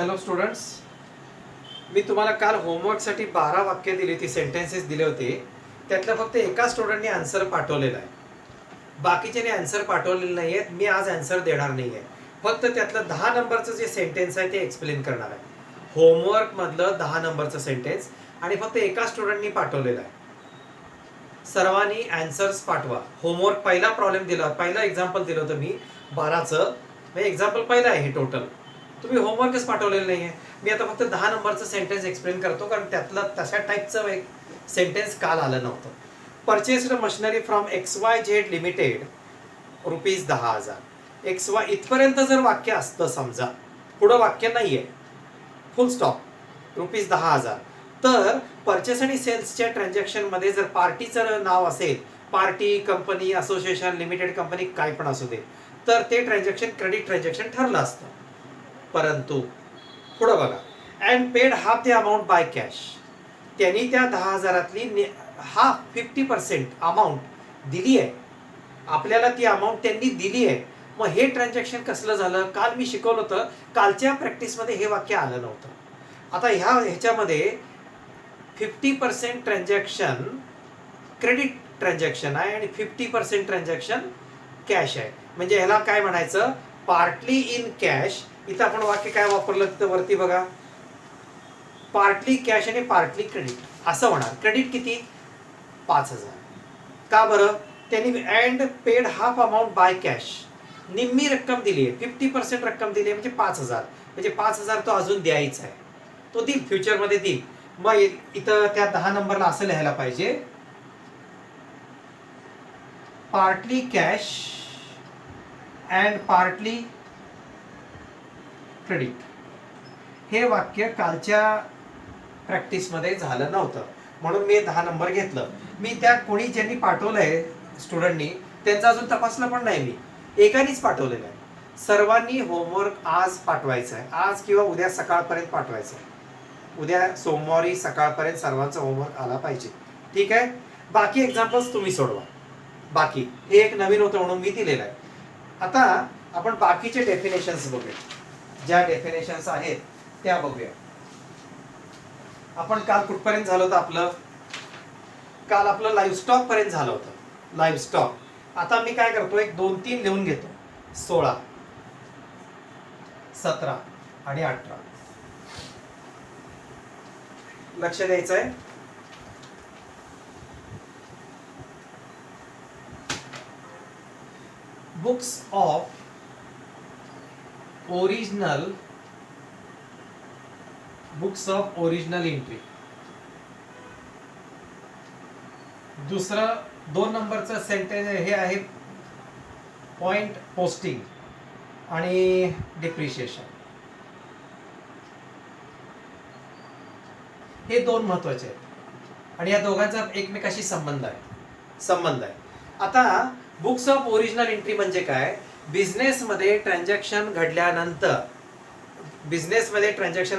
Hello students, मी तुम्हाला काल होमवर्कसाठी 12 वाक्य दिली होती, सेंटेन्सेस दिले होते. त्यातलं फक्त एका स्टुडंटने आन्सर पाठवलेला आहे. बाकीच्याने आन्सर पाठवलेले नाही आहेत. मी आज आन्सर देणार नाही आहे. फक्त त्यातलं 10 नंबरचं जे सेंटेन्स आहे ते एक्सप्लेन करणार आहे. होमवर्कमधलं 10 नंबरचं सेंटेन्स आणि फक्त एका स्टुडंटनी पाठवलेलं आहे. सर्वांनी आन्सर्स पाठवा. होमवर्क पहिला प्रॉब्लेम दिला, पहिलं एक्झाम्पल दिलं होतं मी 12चं. म्हणजे एक्झाम्पल पहिलं आहे हे टोटल. तुम्ही होमवर्कच पाठवलेलं नाही आहे. मी आता फक्त 10 नंबरचं सेंटेन्स एक्सप्लेन करतो, कारण त्यातलं तशा टाईपचं एक सेंटेन्स काल आलं नव्हतं. Purchased machinery from XYZ limited ₹10,000. XY इथपर्यंत जर वाक्य असतं, समजा पुढं वाक्य नाही आहे, फुल स्टॉप, ₹10,000, तर परचेस आणि सेल्सच्या ट्रान्झॅक्शनमध्ये जर पार्टीचं नाव असेल, party, company, association, limited company, काय पण असू दे, तर ते ट्रान्झॅक्शन क्रेडिट ट्रान्झॅक्शन ठरलं असतं. परंतु पुढं बघा, and paid half the amount by cash. त्यांनी त्या 10,000तली हाफ 50% अमाऊंट दिली आहे आपल्याला. ती अमाऊंट त्यांनी दिली आहे. मग हे ट्रान्झॅक्शन कसलं झालं? काल मी शिकवलं होतं, कालच्या प्रॅक्टिसमध्ये हे वाक्य आलं नव्हतं. आता ह्याच्यामध्ये 50% ट्रान्झॅक्शन क्रेडिट ट्रान्झॅक्शन आहे आणि 50% ट्रान्झॅक्शन कॅश आहे. म्हणजे ह्याला काय म्हणायचं? Partly in cash. इथं आपण वाक्य काय वापरलं तिथं वरती बघा, पार्टली कॅश आणि पार्टली क्रेडिट असं होणार. क्रेडिट किती? 5,000. का बरं? त्यांनी and paid half amount by cash, निम्मी रक्कम दिली आहे, 50% रक्कम दिली आहे, म्हणजे 5,000. म्हणजे 5,000 तो अजून द्यायचा आहे, तो देईल, फ्युचरमध्ये देईल. मग इथं त्या 10 नंबरला असं लिहायला पाहिजे, partly cash and partly credit. हे वाक्य कालच्या प्रॅक्टिसमध्ये झालं नव्हतं, म्हणून मी 10 नंबर घेतलं. मी त्या कोणी ज्यांनी पाठवलंय स्टुडंटनी त्यांचा अजून तपासलं पण नाही, मी एकानीच पाठवलेलं आहे. सर्वांनी होमवर्क आज पाठवायचं आहे, आज किंवा उद्या सकाळपर्यंत पाठवायचं आहे. उद्या सोमवारी सकाळपर्यंत सर्वांचा होमवर्क आला पाहिजे, ठीक आहे? बाकी एक्झाम्पल्स तुम्ही सोडवा. बाकी हे एक नवीन होतं म्हणून मी दिलेलं आहे. आता आपण बाकीचे डेफिनेशन्स बघूया. ज्या डेफिनेशन्स आहेत त्या बघूया. आपण काल कुठपर्यंत झालं होतं आपलं? काल आपलं लाईव्हस्टॉक पर्यंत झालं होतं. लाईव्हस्टॉक. आता मी काय करतो, एक 2-3 लिहून घेतो. 16, 17 आणि 18. लक्ष द्यायचं आहे. Books of original entry. दुसरं 2 नंबरचं सेंटेन्स हे आहे पॉइंट पोस्टिंग आणि डिप्रिशिएशन. हे 2 महत्वाचे आहेत आणि या दोघांचा एकमेकाशी संबंध आहे. आता बुक्स ऑफ ओरिजिनल एंट्री म्हणजे काय? बिझनेसमध्ये ट्रान्झॅक्शन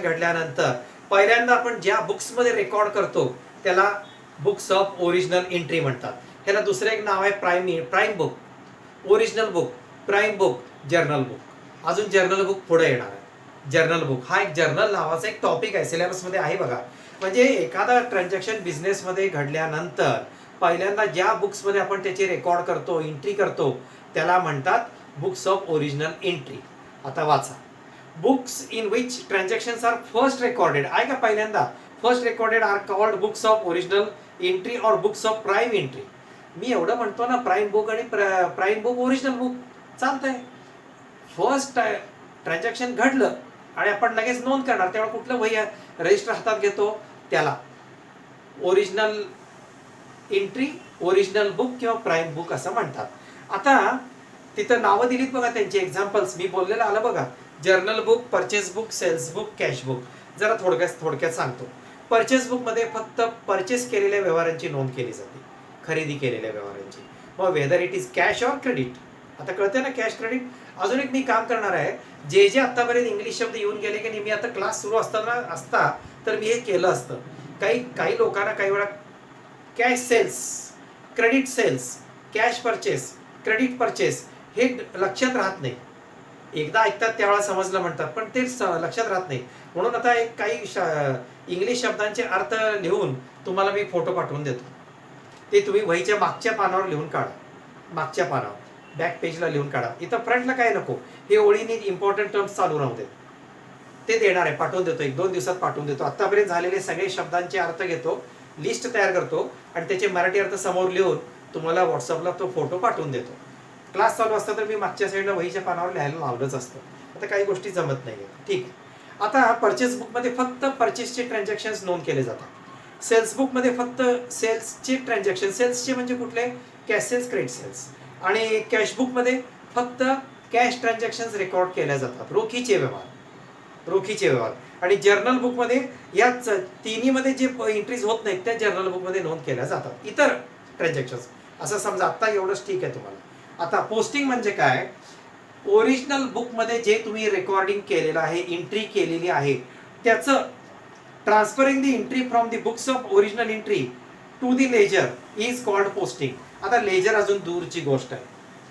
घडल्यानंतर पहिल्यांदा आपण ज्या बुक्समध्ये रेकॉर्ड करतो त्याला बुक्स ऑफ ओरिजिनल एंट्री म्हणतात. ह्याला दुसरं एक नाव आहे prime book, original book, prime book, journal book. अजून जर्नल बुक पुढे येणार आहे. जर्नल बुक हा एक जर्नल नावाचा एक टॉपिक आहे, सिलेबसमध्ये आहे बघा. म्हणजे एखादा ट्रान्झॅक्शन बिझनेसमध्ये घडल्यानंतर पहिल्यांदा ज्या बुक्समध्ये आपण त्याची रेकॉर्ड करतो, एंट्री करतो, त्याला म्हणतात बुक्स ऑफ ओरिजिनल एंट्री. आता वाचा. Books in which transactions are first recorded. आहे का? पहिल्यांदा first recorded are called books of original entry और बुक्स ऑफ प्राइम एंट्री. मी एवढं म्हणतो ना, प्राइम बुक आणि प्राइम बुक, ओरिजिनल बुक चालतंय. फर्स्ट ट्रान्झॅक्शन घडलं आणि आपण लगेच नोंद करणार, तेव्हा कुठलं वही रजिस्टर हातात घेतो त्याला ओरिजिनल एंट्री, ओरिजिनल बुक किंवा प्राइम बुक असं म्हणतात. आता तिथं नावं दिलीत बघा त्यांची, एक्झाम्पल्स मी बोललेलं आलं बघा. Journal book, purchase book, sales book, cash book. जरा थोडक्यात सांगतो. परचेस बुकमध्ये फक्त परचेस केलेल्या व्यवहारांची नोंद केली जाते, खरेदी केलेल्या व्यवहारांची. मग whether it is cash or credit. आता कळते ना, कॅश क्रेडिट. अजून एक मी काम करणार आहे, जे आतापर्यंत इंग्लिश शब्द येऊन गेले की नाही, मी आता क्लास सुरू असता तर मी हे केलं असतं. काही लोकांना काही वेळा cash sales, credit sales, cash purchase, credit purchase हे लक्षात राहत नाही. एकदा ऐकतात त्यावेळेला समजलं म्हणतात, पण ते लक्षात राहत नाही. म्हणून आता एक काही इंग्लिश शब्दांचे अर्थ लिहून तुम्हाला मी फोटो पाठवून देतो. ते तुम्ही वहीच्या मागच्या पानावर लिहून काढा. मागच्या पानावर बॅक पेजला लिहून काढा. इथं फ्रंटला काय नको, हे ओळीने इम्पॉर्टंट टर्म्स चालू राहू देत. ते देणार आहे, पाठवून देतो, 1-2 दिवसात पाठवून देतो. आतापर्यंत झालेले सगळे शब्दांचे अर्थ घेतो, लिस्ट तयार करतो आणि त्याचे मराठी अर्थ समोर लिहून तुम्हाला व्हॉट्सअपला तो फोटो पाठवून देतो. क्लास चालू असता तर मी मागच्या साईडला वहीच्या पानावर लिहायला लावलंच असतं. आता काही गोष्टी जमत नाही. ठीक आहे. आता परचेस बुकमध्ये फक्त परचेसचे ट्रान्झॅक्शन्स नोंद केले जातात. सेल्स बुकमध्ये फक्त सेल्सचे ट्रान्झॅक्शन, सेल्सचे म्हणजे कुठले, कॅश सेल्स, क्रेडिट सेल्स. आणि कॅश बुकमध्ये फक्त कॅश ट्रान्झॅक्शन्स रेकॉर्ड केल्या जातात, रोखीचे व्यवहार. आणि जर्नल बुकमध्ये या तिन्हीमध्ये जे एंट्रीज होत नाहीत त्या जर्नल बुकमध्ये नोंद केल्या जातात. इतर ट्रान्झॅक्शन्स असं समजा. आता एवढंच ठीक आहे तुम्हाला. आता पोस्टिंग म्हणजे काय, ओरिजिनल बुकमध्ये जे तुम्ही रेकॉर्डिंग केलेलं आहे, एंट्री केलेली आहे, त्याचं transferring the entry from the books of original entry to the ledger is called posting. आता लेजर अजून दूरची गोष्ट आहे.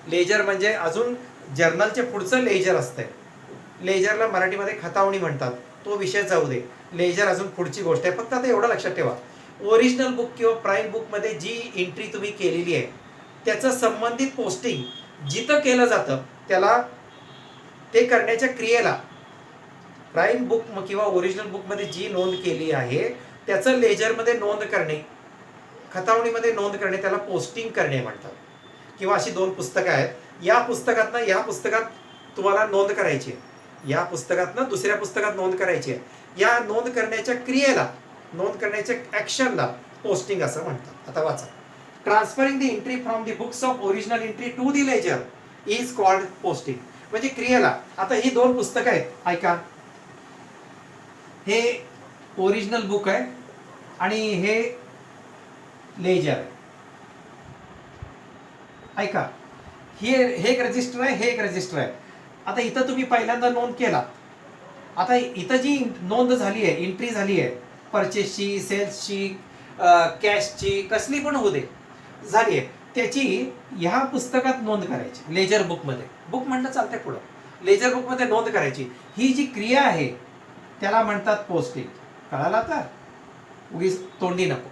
लेजर म्हणजे अजून जर्नलचे पुढचं लेजर असतंय. लेजरला मराठीमध्ये खतावणी म्हणतात, तो विषय जाऊ दे. लेजर अजून पुढची गोष्ट आहे. फक्त आता एवढं लक्षात ठेवा, ओरिजिनल बुक किंवा प्राईम बुकमध्ये जी एंट्री तुम्ही केलेली आहे त्याचं संबंधित पोस्टिंग जिथं केलं जातं त्याला, ते करण्याच्या क्रियेला, प्राईम बुक किंवा ओरिजिनल बुकमध्ये जी नोंद केली आहे त्याचं लेजरमध्ये नोंद करणे, खतावणीमध्ये नोंद करणे, त्याला पोस्टिंग करणे म्हणतात. किंवा अशी 2 पुस्तकं आहेत, या पुस्तकातनं या पुस्तकात तुम्हाला नोंद करायची आहे, या पुस्तकातनं दुसऱ्या पुस्तकात नोंद करायची आहे. या नोंद करण्याच्या क्रियेला, नोंद करण्याच्या ऍक्शनला पोस्टिंग असं म्हणतात. आता वाचा. Transferring the entry from the books of original entry to the ledger is called posting. म्हणजे क्रियेला. आता ही 2 पुस्तकं आहेत, ऐका. हे ओरिजिनल बुक आहे आणि हे लेजर आहे. ऐका, हे एक रजिस्टर आहे, हे एक रजिस्टर आहे. आता इथं तुम्ही पहिल्यांदा नोंद केला. आता इथं जी नोंद झाली आहे, एंट्री झाली आहे, परचेसची, सेल्सची, कॅशची, कसली पण होऊ दे, झाली आहे, त्याची ह्या पुस्तकात नोंद करायची. लेजर बुकमध्ये, बुक म्हणणं चालतंय पुढं, लेजर बुकमध्ये नोंद करायची. ही जी क्रिया आहे त्याला म्हणतात पोस्टिंग. कळालं आता? उगीच तोंडी नको.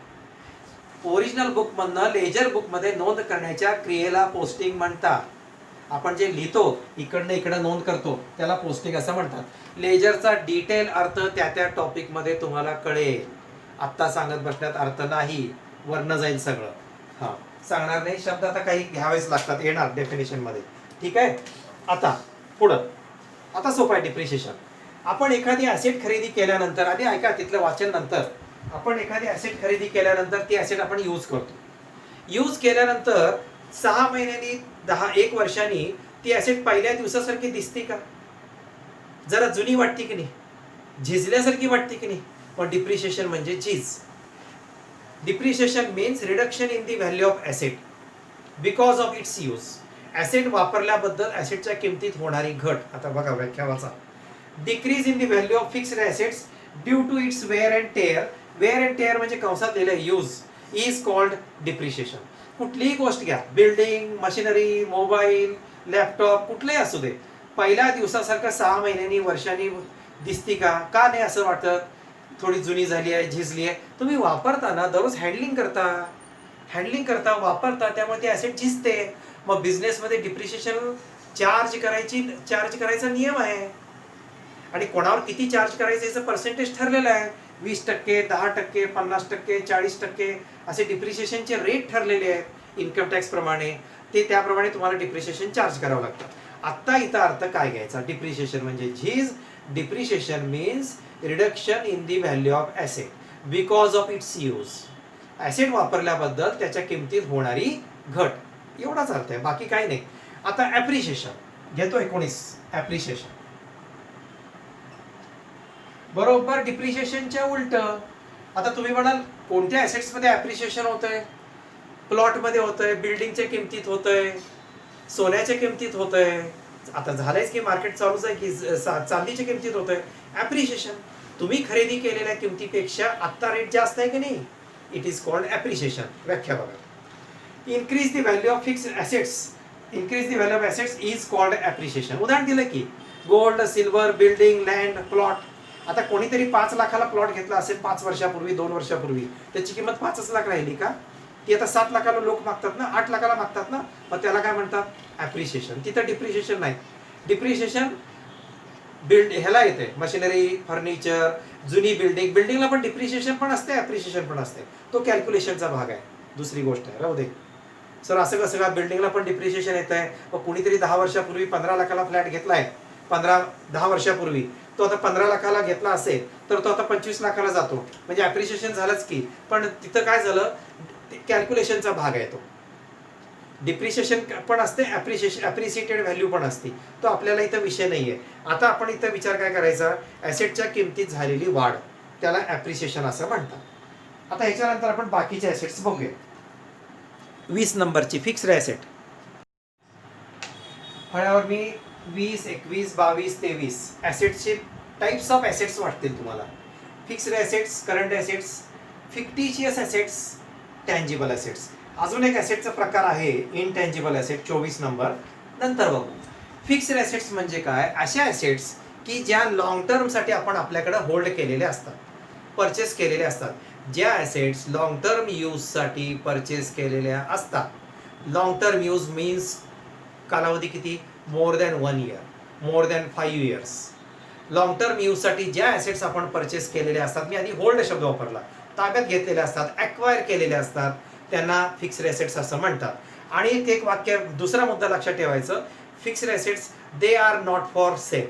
ओरिजिनल बुकमधनं लेजर बुकमध्ये नोंद करण्याच्या क्रियेला पोस्टिंग म्हणतात. आपण जे लिहितो, इकडनं इकडं नोंद करतो, त्याला पोस्टिंग असं म्हणतात. लेजरचा डिटेल अर्थ त्या टॉपिकमध्ये तुम्हाला कळेल. आत्ता सांगत बसण्यात अर्थ नाही, वरनं जाईल सगळं. हां, सांगणार नाही. शब्द आता काही घ्यावेच लागतात, येणार डेफिनेशनमध्ये. ठीक आहे. आता पुढं, आता सोपं आहे डिप्रिशिएशन. आपण एखादी ॲसेट खरेदी केल्यानंतर, आधी ऐका तिथलं वाचन नंतर. आपण एखादी ॲसेट खरेदी केल्यानंतर ती ॲसेट आपण यूज करतो. यूज केल्यानंतर 6 महिन्यांनी, 1 वर्षांनी ती ॲसेट पहिल्या दिवसासारखी दिसते का? जरा जुनी वाटते की नाही, झिजल्यासारखी वाटते की नाही? पण डिप्रिशिएशन म्हणजे झीज. Depreciation means reduction in the value of asset because of its use. Asset वापरल्याबद्दल ॲसेटच्या किमतीत होणारी घट. आता बघा व्याख्या वाचा. Decrease in the value of fixed assets due to its wear and tear. Wear and tear म्हणजे कंसात लिहिलं यूज, इज कॉल्ड डिप्रिशिएशन. कुठलीही गोष्ट घ्या, बिल्डिंग, मशिनरी, मोबाईल, लॅपटॉप, कुठलंही असू दे, पहिल्या दिवसासारखं 6 महिन्यांनी, वर्षांनी दिसती का? का नाही असं वाटत? थोडी जुनी झाली आहे, झिजली आहे. तुम्ही वापरता ना, दररोज हँडलिंग करता, वापरता, त्यामुळे ती ॲसेट झिजते. मग बिझनेसमध्ये डिप्रिशिएशन चार्ज करायचा नियम आहे. आणि कोणावर किती चार्ज करायचं याचं पर्सेंटेज ठरलेलं आहे. 20%, 10%, 50%, 40% असे डिप्रिशिएशनचे रेट ठरलेले आहेत इन्कम टॅक्स प्रमाणे. ते त्याप्रमाणे तुम्हाला डिप्रिशिएशन चार्ज करावं लागतं. आत्ता इथं अर्थ काय घ्यायचा? डिप्रिशिएशन म्हणजे झीज. Depreciation means reduction in the value of asset because of its use. Asset वापरल्याबद्दल त्याच्या किमतीत होणारी घट, एवढाच अर्थ आहे, बाकी काही नाही. आता ॲप्रिशिएशन घेतो 19. ॲप्रिशिएशन बरोबर डिप्रिशिएशनच्या उलट. आता तुम्ही म्हणाल कोणत्या ॲसेट्समध्ये ॲप्रिशिएशन होतंय? प्लॉटमध्ये होतंय, बिल्डिंगच्या किमतीत होतंय, सोन्याच्या किमतीत होतंय. आता झालंयच की मार्केट चालूच आहे की चांदीच्या किमतीत होतंय ॲप्रिशिएशन. तुम्ही खरेदी केलेल्या किमतीपेक्षा आत्ता रेट जास्त आहे की नाही? It is called appreciation. व्याख्या बघा. Increase the value of fixed assets, increase the value of assets is called appreciation. उदाहरण दिलं की gold, silver, building, land, plot. आता कोणीतरी 5 लाखाला प्लॉट घेतला असेल 5 वर्षापूर्वी, 2 वर्षापूर्वी, त्याची किंमत 5 लाख राहिली का? ती आता 7 लाखाला लोक मागतात ना, 8 लाखाला मागतात ना, मग त्याला काय म्हणतात? ॲप्रिशिएशन. तिथं डिप्रिशिएशन नाही. डिप्रिशिएशन ह्याला येते, मशिनरी, फर्निचर, जुनी बिल्डिंग. बिल्डिंगला पण डिप्रिशिएशन पण असते, ॲप्रिशिएशन पण असते. तो कॅल्क्युलेशनचा भाग आहे. दुसरी गोष्ट आहे, राहू दे सर. असं कसं का बिल्डिंगला पण डिप्रिशिएशन येत आहे? मग कुणीतरी 10 वर्षापूर्वी 15 लाखाला फ्लॅट घेतलाय, 10 वर्षापूर्वी, तो आता 15 लाखाला घेतला असेल तर तो आता 25 लाखाला जातो, म्हणजे ॲप्रिशिएशन झालंच की. पण तिथं काय झालं? कॅल्क्युलेशनचा भाग आहे तो. डिप्रिशिएशन पण असते, ॲप्रिशिएटेड व्हॅल्यू पण असते. तो आपल्याला इथं विषय नाही आहे. आता आपण इथं विचार काय करायचा? ॲसेटच्या किमतीत झालेली वाढ, त्याला ॲप्रिशिएशन असं म्हणतात. आता ह्याच्यानंतर आपण बाकीचे ॲसेट्स बघूया. 20 नंबरची फिक्स्ड ॲसेट. फळ्यावर मी 20, 21, 22, 23 ॲसेट्सचे टाइप्स ऑफ ॲसेट्स वाटतील तुम्हाला. Fixed assets, current assets, fictitious assets, tangible assets. अजून एक ॲसेटचा प्रकार आहे इनटँजिबल ॲसेट, 24 नंबर, नंतर बघू. फिक्स्ड ॲसेट्स म्हणजे काय? अशा ॲसेट्स की ज्या लॉंग टर्मसाठी आपण आपल्याकडे होल्ड केलेले असतात, परचेस केलेले असतात. ज्या ॲसेट्स लॉंग टर्म यूजसाठी परचेस केलेल्या असतात. लॉंग टर्म यूज मीन्स कालावधी किती? More than 1 year, more than 5 years. Long term यूजसाठी ज्या ॲसेट्स आपण परचेस केलेले असतात, मी आधी होल्ड शब्द वापरला, ताब्यात घेतलेले असतात, ॲक्वायर केलेले असतात, त्यांना फिक्स्ड ॲसेट्स असं म्हणतात. आणि एक वाक्य, दुसरा मुद्दा लक्षात ठेवायचं, fixed assets they are not for sale.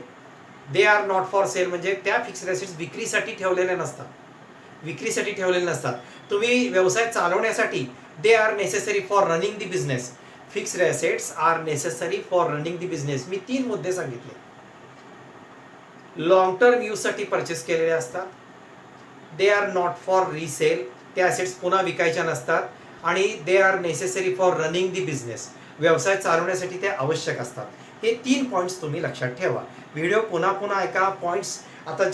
They are not for sale म्हणजे त्या फिक्स्ड ॲसेट्स विक्रीसाठी ठेवलेल्या नसतात, विक्रीसाठी ठेवलेले नसतात. तुम्ही व्यवसाय चालवण्यासाठी they are necessary for running the business. Fixed assets are necessary for running the business. मी 3 मुद्दे सांगितले. लॉंग टर्म यूजसाठी परचेस केलेले असतात, they are not for resale, त्या ॲसेट्स पुन्हा विकायच्या नसतात, आणि they are necessary for running the business, व्यवसाय चालवण्यासाठी ते आवश्यक असतात. हे 3 पॉईंट्स तुम्ही लक्षात ठेवा. व्हिडिओ पुन्हा पुन्हा ऐका. पॉईंट्स आता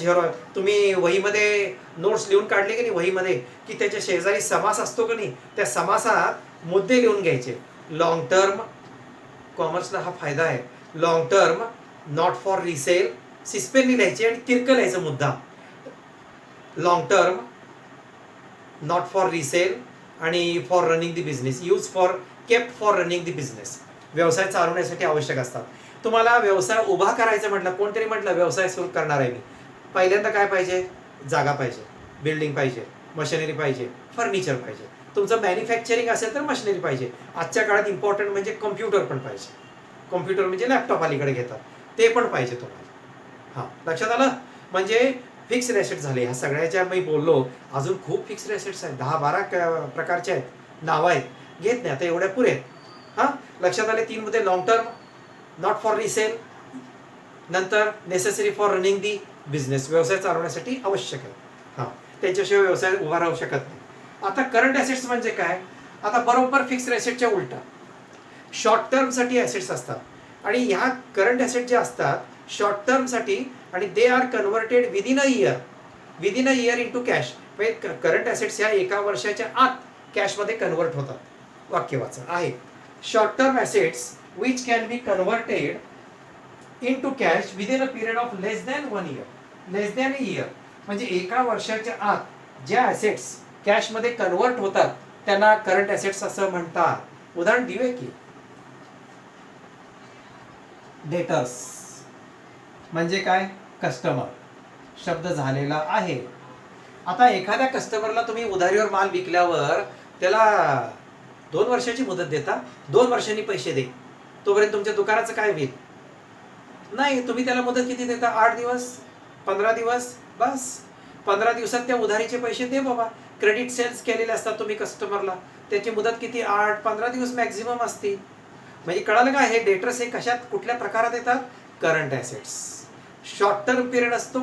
तुम्ही वहीमध्ये नोट्स लिहून काढले की नाही वहीमध्ये, की त्याच्या शेजारी समास असतो की नाही, त्या समासात मुद्दे लिहून घ्यायचे. लॉंग टर्म, कॉमर्सला हा फायदा आहे. Long term, not for resale, सिस्पेननी लिहायचे आणि तिरकं लिहायचं मुद्दा. Long term, not for resale आणि for running the business, use for, kept for running the business, व्यवसाय चालवण्यासाठी आवश्यक असतात. तुम्हाला व्यवसाय उभा करायचं म्हटलं, कोणतरी म्हटलं व्यवसाय सुरू करणार आहे मी, पहिल्यांदा काय पाहिजे? जागा पाहिजे, बिल्डिंग पाहिजे, मशिनरी पाहिजे, फर्निचर पाहिजे. तुमचं मॅन्युफॅक्चरिंग असेल तर मशिनरी पाहिजे. आजच्या काळात इम्पॉर्टंट म्हणजे कम्प्युटर पण पाहिजे. कम्प्युटर म्हणजे लॅपटॉप अलीकडे घेतात, ते पण पाहिजे तुम्हाला. हां, लक्षात आलं? म्हणजे फिक्स्ड ॲसेट झाले. ह्या सगळ्याच्या मी बोललो, अजून खूप फिक्स्ड ॲसेट्स आहेत, 10-12 प्रकारचे आहेत, नावं आहेत, घेत नाही आता, एवढ्या पुरे आहेत. हां, लक्षात आले? 3 मुद्दे. Long term, not for resale, नंतर necessary for running the business, व्यवसाय चालवण्यासाठी आवश्यक आहे. हां, त्याच्याशिवाय व्यवसाय उभा राहू शकत नाही. आता करंट ॲसेट्स म्हणजे काय? आता बरोबर फिक्स्ड ॲसेटच्या उलटा शॉर्ट टर्मसाठी ॲसेट्स असतात, आणि ह्या करंट ॲसेट जे असतात शॉर्ट टर्मसाठी, आणि they R converted within a year, within a year into cash. म्हणजे करंट ॲसेट्स ह्या 1 वर्षाच्या आत कॅशमध्ये कन्व्हर्ट होतात. वाक्य वाचा आहे, short term assets which can be converted into cash within a period of less than 1 year. Less than a year म्हणजे 1 वर्षाच्या आत ज्या ॲसेट्स कॅशमध्ये कन्व्हर्ट होतात त्यांना करंट ॲसेट्स असं म्हणतात. उदाहरण देऊया की, डेटर्स म्हणजे काय? कस्टमर शब्द झालेला आहे. आता एखाद्या कस्टमरला तुम्ही उधारीवर माल विकल्यावर त्याला 2 वर्षाची मुदत देता, 2 वर्षांनी पैसे दे, तोपर्यंत तुमच्या दुकानाचं काय होईल? नाही, तुम्ही त्याला मुदत किती देता? 8 दिवस, 15 दिवस, बस 15 दिवसात त्या उधारीचे पैसे दे बाबा. क्रेडिट सेल्स केलेले असतात तुम्ही कस्टमरला, त्याची मुदत किती? 8-15 दिवस मॅक्झिमम असते. म्हणजे कळालं का? हे डेटर्स हे कशात, कुठल्या प्रकारात येतात? Current assets. Short term period असतो,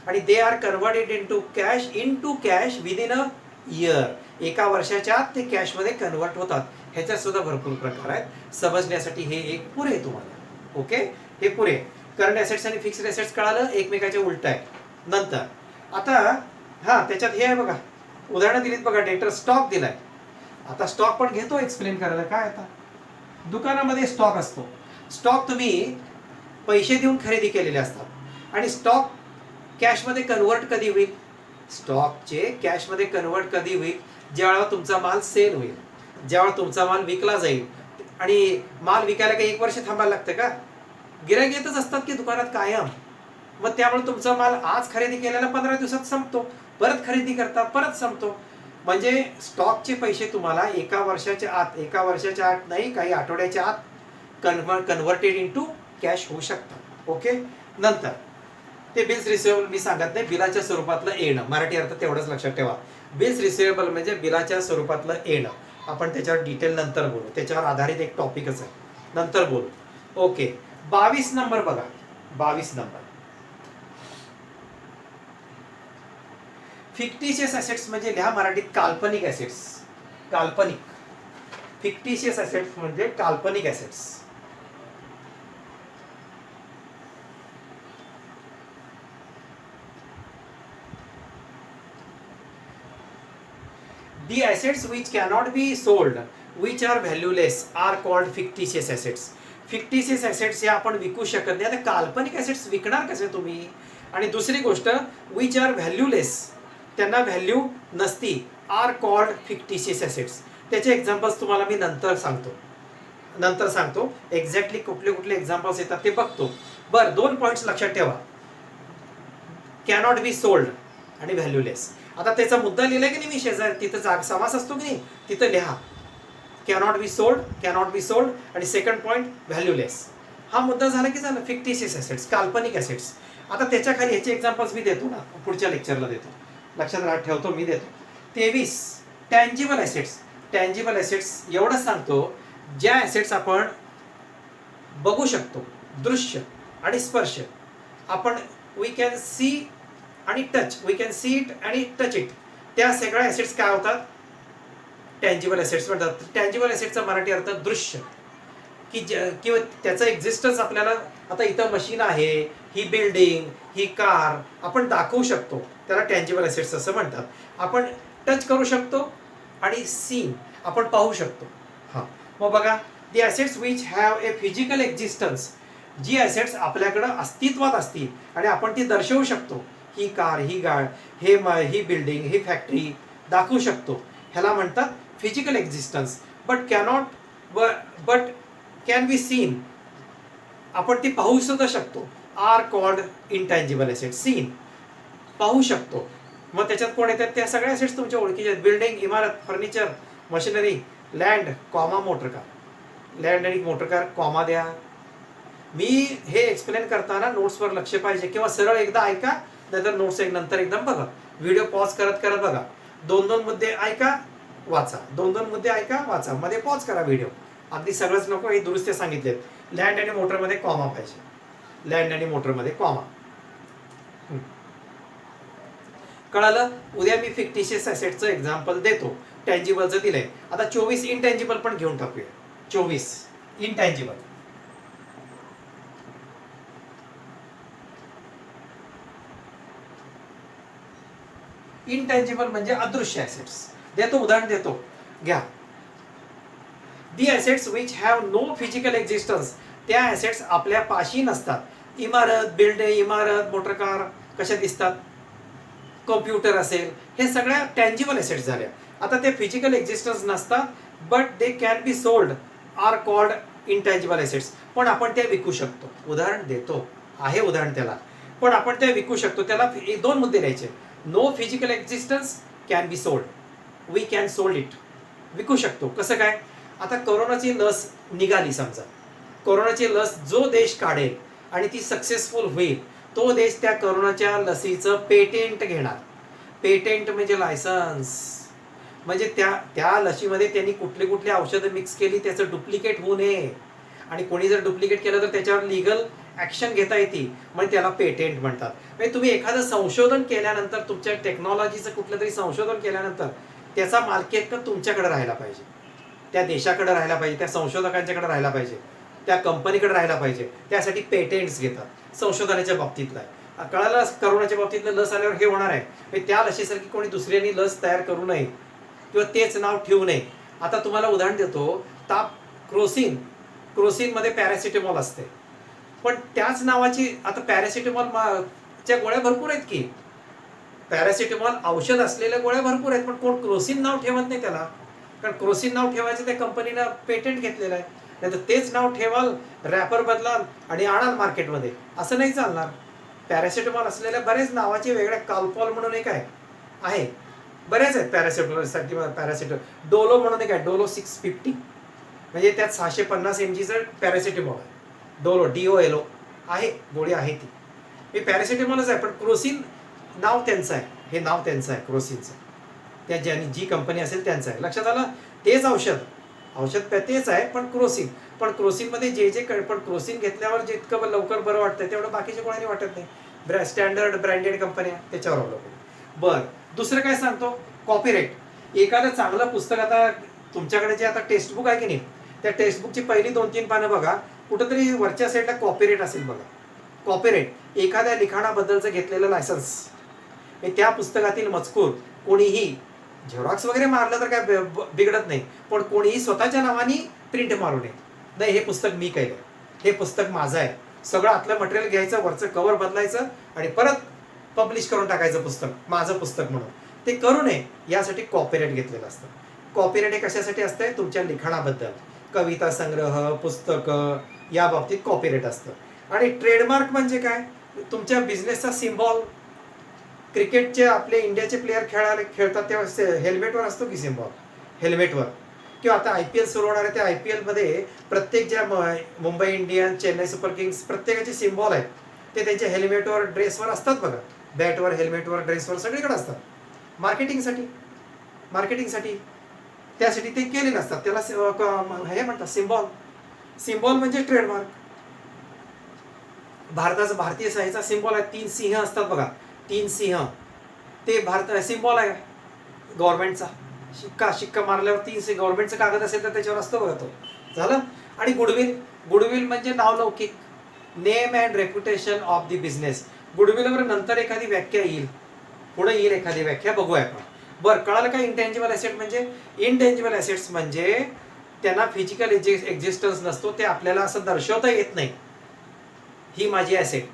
आणि they R converted into cash within a year. 1 वर्षाच्या आत ते कॅशमध्ये कन्व्हर्ट होतात. ह्याच्यात सुद्धा भरपूर प्रकार आहेत. समजण्यासाठी हे एक पुरे तुम्हाला. ओके, हे पुरे. करंट ॲसेट्स आणि फिक्स्ड ॲसेट्स कळालं, एकमेकाच्या उलट आहे. नंतर आता हां, त्याच्यात हे आहे बघा, उदाहरणं दिलीत बघा. डेटर स्टॉक दिलाय. आता स्टॉक पण घेतो एक्सप्लेन करायला. काय आता दुकानामध्ये स्टॉक असतो. स्टॉक तुम्ही पैसे देऊन खरेदी केलेले असतात. आणि स्टॉक कॅशमध्ये कन्वर्ट कधी होईल? स्टॉकचे कॅशमध्ये कन्वर्ट कधी होईल? ज्यावेळेला तुमचा माल सेल होईल, ज्यावेळेला तुमचा माल विकला जाईल. आणि माल विकायला काही 1 वर्ष थांबायला लागतं का? गिऱ्हाईक येतच असतात की दुकानात कायम. मग त्यामुळे तुमचा माल आज खरेदी केलेला 15 दिवसात संपतो, परत खरेदी करता, परत संपतो. म्हणजे स्टॉकचे पैसे तुम्हाला 1 वर्षाच्या आत, 1 वर्षाच्या आत नाही, काही आठवड्याच्या आत कन्व्हर्टेड इनटू कॅश होऊ शकतात. ओके. नंतर ते बिल्स रिसिवेबल मी सांगत नाही, बिलाच्या स्वरूपातलं येणं, मराठी अर्थ तेवढंच लक्षात ठेवा. बिल्स रिसिवेबल म्हणजे बिलाच्या स्वरूपातलं येणं. आपण त्याच्यावर डिटेल नंतर बोलू, त्याच्यावर आधारित एक टॉपिकच आहे, नंतर बोलू. ओके. 22 नंबर बघा, 22 नंबर. फिक्टिशियस असेट्स म्हणजे लिहा मराठीत काल्पनिक असेट्स. काल्पनिक. फिक्टिशियस असेट्स म्हणजे काल्पनिक assets. The assets which cannot be sold, which are valueless, are called fictitious assets. Fictitious assets हे आपण विकू शकत नाही. आता काल्पनिक असेट्स विकणार कसे तुम्ही? आणि दुसरी गोष्ट, विच आर व्हॅल्यूलेस, त्यांना व्हॅल्यू नसती, आर कॉल्ड फिक्टिशियस असेट्स. त्याचे एक्झाम्पल्स तुम्हाला मी नंतर सांगतो. एक्झॅक्टली कुठले कुठले एक्झाम्पल्स येतात ते बघतो. बरं, 2 पॉईंट्स लक्षात ठेवा. कॅनॉट बी सोल्ड आणि व्हॅल्यूलेस. आता त्याचा मुद्दा लिहिलाय की नाही मी शेजारी, तिथं समास असतो की नाही, तिथं लिहा cannot be sold, cannot be sold, आणि सेकंड पॉईंट व्हॅल्यूलेस. हा मुद्दा झाला की झालं फिक्टिशियस असेट्स, काल्पनिक असेट्स. आता त्याच्या खाली ह्याचे एक्झाम्पल्स मी देतो ना, पुढच्या लेक्चरला देतो, लक्षात ठेवतो, मी देतो. 23 टँजिबल असेट्स. टँजिबल असेट्स एवढंच सांगतो, ज्या असेट्स आपण बघू शकतो, दृश्य आणि स्पर्श, आपण वी कॅन सी आणि touch, we can see it आणि टच इट, त्या सगळ्या असेट्स काय होतात? टँजिबल असेट्स म्हणतात. टँजिबल असेट्सचा मराठी अर्थ दृश्य, की किंवा त्याचं एक्झिस्टन्स आपल्याला, आता इथं मशीन आहे, ही बिल्डिंग, ही कार आपण दाखवू शकतो, त्याला टँजिबल असेट्स असं म्हणतात. आपण टच करू शकतो आणि सीन आपण पाहू शकतो. हां, मग बघा, the assets which have a physical existence, जी असेट्स आपल्याकडं अस्तित्वात असतील आणि आपण ती दर्शवू शकतो, ही कार, ही ही बिल्डिंग, ही फॅक्टरी दाखवू शकतो, ह्याला म्हणतात physical existence. But can be seen, आपण ती पाहू सुद्धा शकतो, are called intangible asset. Seen पाहू शकतो. मग त्याच्यात कोण येतात? त्या सगळ्या असेट्स तुमच्या ओळखीचे आहेत. बिल्डिंग, इमारत, furniture, machinery, land, comma motor car. Land आणि मोटर कार कॉमा द्या. मी हे एक्सप्लेन करताना नोट्सवर लक्ष पाहिजे, किंवा सरळ एकदा ऐका, नाहीतर नोट्स नंतर एकदम बघा, व्हिडिओ पॉज करत करत बघा. 2-2 मुद्दे ऐका, वाचा, 2-2 मुद्दे ऐका, वाचा, मध्ये पॉज करा व्हिडिओ. अगदी सगळंच नको, हे दुरुस्त्या सांगितलेत. लँड आणि मोटरमध्ये कॉमा पाहिजे, लँड आणि मोटरमध्ये कॉमा. कळालं? उद्या मी फिक्टिशियस असेटचं एक्झाम्पल देतो, टँजिबलचं दिलंय. आता 24 इनटँजिबल पण घेऊन टाकूया. 24 इनटँजिबल. इनटँजिबल म्हणजे अदृश्य असेट्स. देतो, उदाहरण देतो, घ्या. The assets which have no physical existence, त्या असेट्स आपल्या पाशी नसतात. इमारत, बिल्डिंग, इमारत, मोटर कार कशा दिसतात? कॉम्प्युटर असेल, हे सगळ्या टँजिबल असेट्स झाल्या. आता ते फिजिकल एक्झिस्टन्स नसतात, but they can be sold, are called intangible assets. पण आपण त्या विकू शकतो. उदाहरण देतो, आहे उदाहरण त्याला, पण आपण त्या विकू शकतो. त्याला 2 मुद्दे द्यायचे. No physical existence, can be sold, we can sold it, विकू शकतो. कसं काय? आता कोरोनाची लस निघाली, समजा कोरोनाची लस जो देश काढेल आणि ती सक्सेसफुल होईल, तो देश त्या कोरोनाच्या लसीचं पेटेंट घेणार. पेटेंट म्हणजे लायसन्स, म्हणजे त्या लसीमध्ये त्यांनी कुठली कुठली औषधं मिक्स केली, त्याचं डुप्लिकेट होऊ नये. आणि कोणी जर डुप्लिकेट केलं तर त्याच्यावर लिगल ॲक्शन घेता येते, म्हणजे त्याला पेटेंट म्हणतात. म्हणजे तुम्ही एखादं संशोधन केल्यानंतर, तुमच्या टेक्नॉलॉजीचं कुठलं तरी संशोधन केल्यानंतर, त्याचा मालकीहक्क तुमच्याकडे राहायला पाहिजे, त्या देशाकडे राहायला पाहिजे, त्या संशोधकांच्याकडे राहायला पाहिजे, त्या कंपनीकडे राहायला पाहिजे. त्यासाठी पेटेंट्स घेतात संशोधनाच्या बाबतीतला. कळालं? करोनाच्या बाबतीतलं लस आल्यावर हे होणार आहे, त्या लसीसारखी कोणी दुसऱ्यांनी लस तयार करू नये किंवा तेच नाव ठेवू नये. आता तुम्हाला उदाहरण देतो, ताप, क्रोसिन मध्ये पॅरासिटेमॉल असते. पण त्याच नावाची आता पॅरासिटामॉल च्या गोळ्या भरपूर आहेत की, पॅरासिटामॉल औषध असलेल्या गोळ्या भरपूर आहेत, पण कोण क्रोसिन नाव ठेवत नाही त्याला, कारण क्रोसिन नाव ठेवायचं त्या कंपनीनं पेटंट घेतलेलं आहे. नाही तर तेच नाव ठेवाल, रॅपर बदलाल आणि आणाल मार्केटमध्ये, असं नाही चालणार. पॅरासिटामॉल असलेल्या बरेच नावाचे वेगळ्या, कालपॉल म्हणून एक आहे, बरेच आहेत पॅरासिटामॉलसाठी. पॅरासिटामॉल डोलो म्हणून एक आहे, डोलो 650, म्हणजे त्यात 650 mgचं पॅरासिटामॉल आहे. डोलो DOLO आहे, गोळी आहे ती. हे पॅरासिटामॉलच आहे, पण क्रोसिन नाव त्यांचं आहे, हे नाव त्यांचं आहे क्रोसिनचं, त्या ज्यांनी जी कंपनी असेल त्यांचं आहे. लक्षात आलं? तेच औषध तेच आहे, पण क्रोसिनमध्ये जे पण क्रोसिन घेतल्यावर जितकं लवकर बरं वाटतं तेवढं बाकीच्या कोणाने वाटत नाही. स्टँडर्ड ब्रँडेड कंपन्या त्याच्यावर अवलंबून. बरं, दुसरं काय सांगतो, कॉपीराईट. एखादं चांगलं पुस्तक, आता तुमच्याकडे जे आता टेक्स्टबुक आहे की नाही, त्या टेक्स्टबुकची पहिली 2-3 पानं बघा, कुठंतरी वरच्या साईडला कॉपीराईट असेल बघा. कॉपीराईट एखाद्या लिखाणाबद्दलचं घेतलेलं लायसन्स. त्या पुस्तकातील मजकूर कोणीही झेरॉक्स वगैरे मारलं तर काय बिघडत नाही, पण कोणीही स्वतःच्या नावाने प्रिंट मारू नये. नाही, हे पुस्तक मी केलं, हे पुस्तक माझं आहे, सगळं आतलं मटेरियल घ्यायचं, वरचं कव्हर बदलायचं आणि परत पब्लिश करून टाकायचं पुस्तक, माझं पुस्तक म्हणून. ते करू नये यासाठी कॉपीराईट घेतलेलं असतं. कॉपीराईट हे कशासाठी असतंय? तुमच्या लिखाणाबद्दल, कविता संग्रह, पुस्तकं, या बाबतीत कॉपीराईट असतं. आणि ट्रेडमार्क म्हणजे काय? तुमच्या बिझनेसचा सिम्बॉल. क्रिकेटचे आपले इंडियाचे प्लेयर खेळतात तेव्हा हेल्मेटवर असतो की सिम्बॉल, हेल्मेटवर. किंवा आता IPL सुरू होणार आहे, त्या IPL मध्ये प्रत्येक ज्या Mumbai Indians, Chennai super Kings, प्रत्येकाचे सिम्बॉल आहेत, ते त्यांच्या हेल्मेटवर, ड्रेसवर असतात बघा. बॅटवर, हेल्मेटवर, ड्रेसवर सगळीकडे असतात. मार्केटिंगसाठी त्यासाठी ते केलेले असतात. त्याला हे म्हणतात सिम्बॉल. सिम्बॉल म्हणजे ट्रेडमार्क. भारतीय साहित्याचा सिम्बॉल आहे, 3 सिंह असतात बघा, 3 सिंह, ते भारत सिम्बॉल आहे गव्हर्नमेंटचा. शिक्का मारल्यावर 3 सिंह, गव्हर्नमेंटचा कागद असेल तर त्याच्यावर असतो बघा तो. झालं. आणि गुडविल म्हणजे नावलौकिक, name and reputation of the business. गुडविलवर नंतर एखादी व्याख्या येईल, पुढे येईल एखादी व्याख्या, बघूया आपण. बरं, कळालं का? इंटेंजिबल ॲसेट म्हणजे, इंटेंजिबल ॲसेट्स म्हणजे त्यांना फिजिकल एक्झिस्टन्स नसतो, ते आपल्याला असं दर्शवता येत नाही, ही माझी ॲसेट,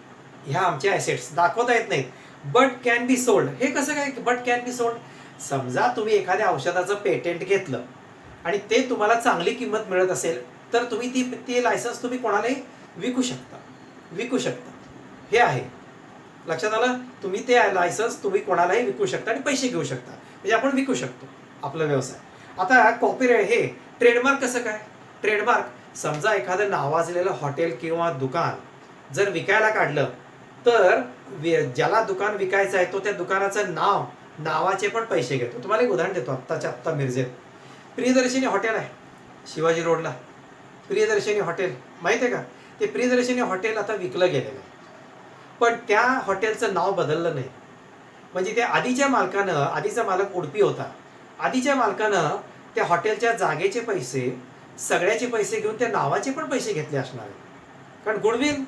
ह्या आमच्या ॲसेट्स दाखवता येत नाहीत. But can be sold. हे कसं काय बट कॅन बी सोल्ड? समजा तुम्ही एखाद्या औषधाचं पेटेंट घेतलं आणि ते तुम्हाला चांगली किंमत मिळत असेल, तर तुम्ही ते लायसन्स तुम्ही कोणालाही विकू शकता. हे आहे, लक्षात आलं? तुम्ही ते लायसन्स तुम्ही कोणालाही विकू शकता आणि पैसे घेऊ शकता, म्हणजे आपण विकू शकतो आपला व्यवसाय. आता कॉपीराईट, हे ट्रेडमार्क कसं काय? ट्रेडमार्क, समजा एखादं नावाजलेलं हॉटेल किंवा दुकान जर विकायला काढलं, तर ज्याला दुकान विकायचं आहे तो त्या दुकानाचं नावाचे पण पैसे घेतो. तुम्हाला एक उदाहरण देतो, आत्ता मिरजेत प्रियदर्शिनी हॉटेल आहे शिवाजी रोडला. प्रियदर्शिनी हॉटेल माहिती आहे का? ते प्रियदर्शिनी हॉटेल आता विकलं गेलेलं आहे, पण त्या हॉटेलचं नाव बदललं नाही. म्हणजे त्या आधीचा मालक उडपी होता. आधीच्या मालकानं त्या हॉटेलच्या जागेचे पैसे, सगळ्याचे पैसे घेऊन त्या नावाचे पण पैसे घेतले असणार आहेत, कारण गुडविल.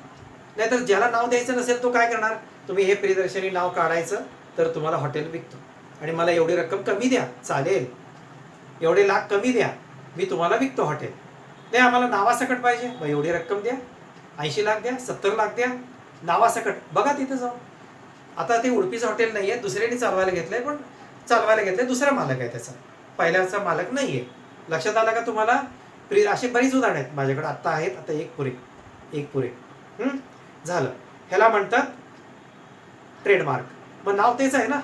नाहीतर ज्याला नाव द्यायचं नसेल तो काय करणार? तुम्ही हे प्रियदर्शनी नाव काढायचं, तर तुम्हाला हॉटेल विकतो आणि मला एवढी रक्कम कमी द्या, चालेल, एवढे लाख कमी द्या, मी तुम्हाला विकतो हॉटेल. नाही, आम्हाला नावासकट पाहिजे, मग एवढी रक्कम द्या, 80 लाख द्या, 70 लाख द्या, नावासकट. बघा तिथं जाऊ. आता ते उडपीचं हॉटेल नाही आहे, दुसऱ्याने चालवायला घेतलंय, दुसरा मालक आहे त्याचा, पहिल्याचा मालक नाही आहे. लक्षात आलं का तुम्हाला? अशी बरीच उदाहरणं आहेत माझ्याकडे, आत्ता आहेत, आता एक पुरे. झालं. ह्याला म्हणतात ट्रेडमार्क. मग नाव तेच आहे ना,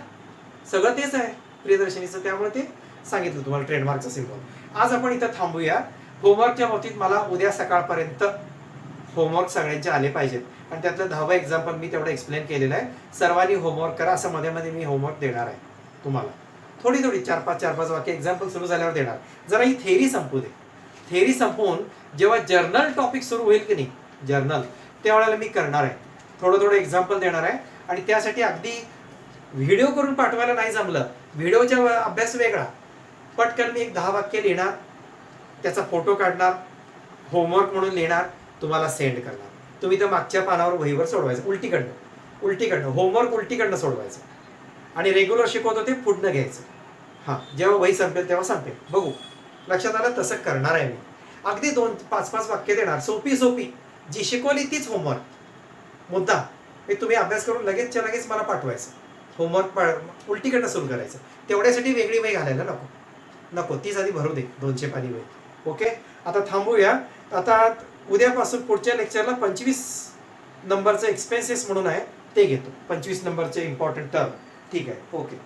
सगळं तेच आहे प्रियदर्शनीचं, त्यामुळे ते सांगितलं तुम्हाला ट्रेडमार्कचा सिम्बॉल. आज आपण इथं थांबूया. होमवर्कच्या बाबतीत मला उद्या सकाळपर्यंत होमवर्क सगळ्यांचे आले पाहिजेत, आणि त्यातलं 10वं एक्झाम्पल मी तेवढं एक्सप्लेन केलेलं आहे. सर्वांनी होमवर्क करा. असं मध्ये मध्ये मी होमवर्क देणार आहे तुम्हाला, थोडी 4-5 वाक्य एक्झाम्पल सुरू झाल्यावर देणार. जरा ही थेरी संपू दे. थेरी संपवून जेव्हा जर्नल टॉपिक सुरू होईल की नाही, जर्नल, त्यावेळेला मी करणार आहे, थोडं एक्झाम्पल देणार आहे. आणि त्यासाठी अगदी व्हिडिओ करून पाठवायला नाही जमलं, व्हिडिओचा अभ्यास वेगळा, पटकन मी एक 10 वाक्य लिहिणार, त्याचा फोटो काढणार, होमवर्क म्हणून लिहिणार, तुम्हाला सेंड करणार. तुम्ही तर मागच्या पानावर वहीवर सोडवायचं, उलटीकडनं होमवर्क उलटीकडनं सोडवायचं. आणि रेग्युलर शिकवतो ते पुढनं घ्यायचं. हां, जेव्हा वही संपेल तेव्हा संपेल, बघू. लक्षात आलं? तसं करणार आहे मी. अगदी 2-5 वाक्य देणार, सोपी जी शिकवली तीच होमवर्क मुद्दा हे तुम्ही अभ्यास करून लगेचच्या लगेच मला पाठवायचं. होमवर्क उलटीकडनं सुरू करायचं. तेवढ्यासाठी वेगळी वही घालायला नको. नको तीच आधी भरू दे 200 पानी वही. ओके, आता थांबूया. आता उद्यापासून पुढच्या लेक्चरला 25 नंबरचं एक्सपेन्सेस म्हणून आहे ते घेतो. 25 नंबरचे इम्पॉर्टंट टर्म. ठीक आहे, ओके.